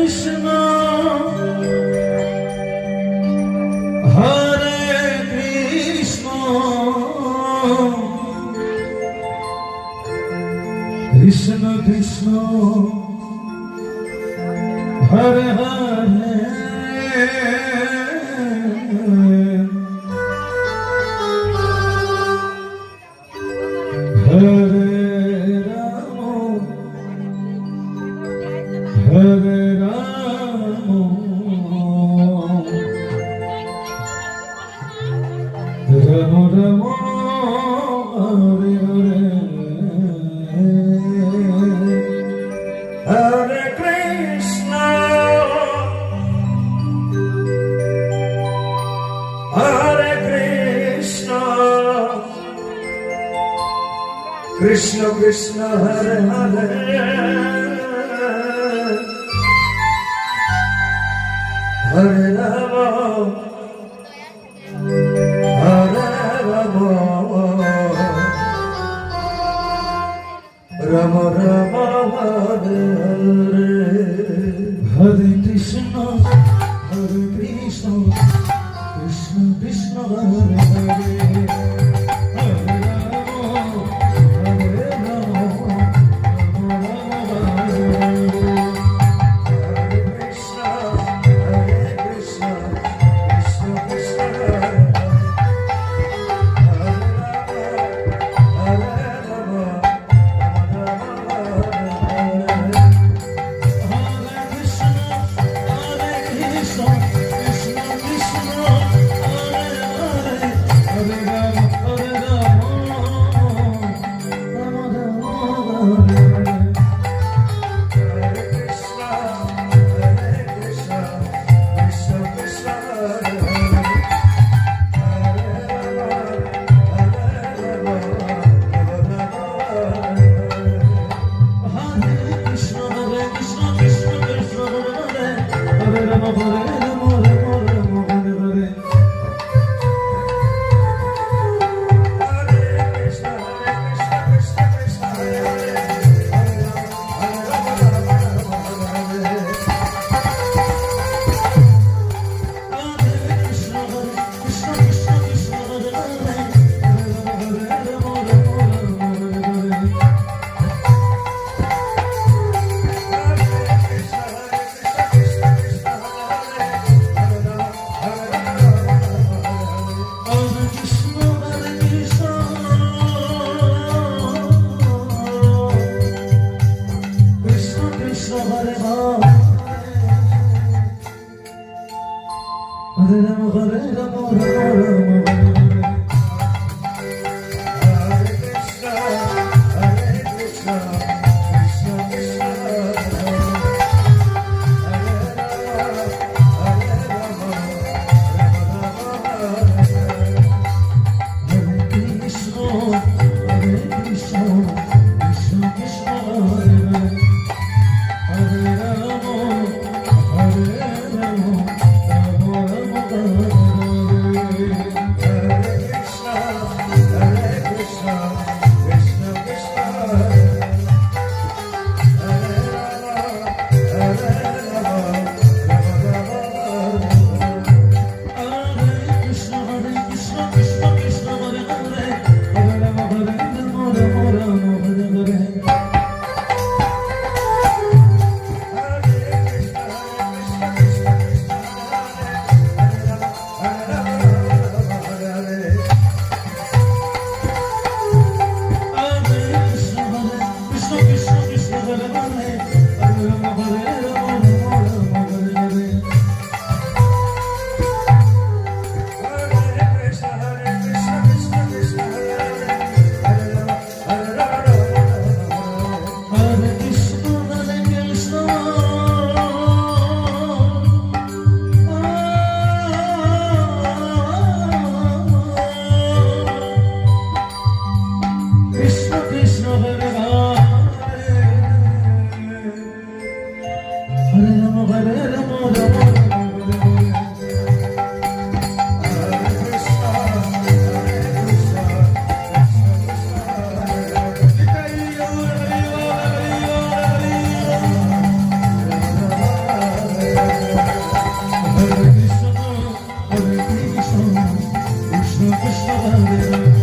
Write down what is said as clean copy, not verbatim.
Krishna, Hare Krishna, Krishna Krishna, Hare Hare, Hare Hare Ramo, Ramo Ramo, Hare Hare, Hare Krishna, Hare Krishna, Krishna Krishna, Hare Hare. Hare Rama, Hare Rama, Rama Rama, Hare Hare, Hare Krishna, Hare Krishna, Krishna Krishna, Hare Hare. Hare Rama, Hare Rama, Rama Rama, Hare Krishna, Hare Krishna, Krishna Krishna, Hare Rama, Hare Krishna, Hare Krishna, Krishna Krishna, Hare Rama, Hare Rama. Krishna Hare Rama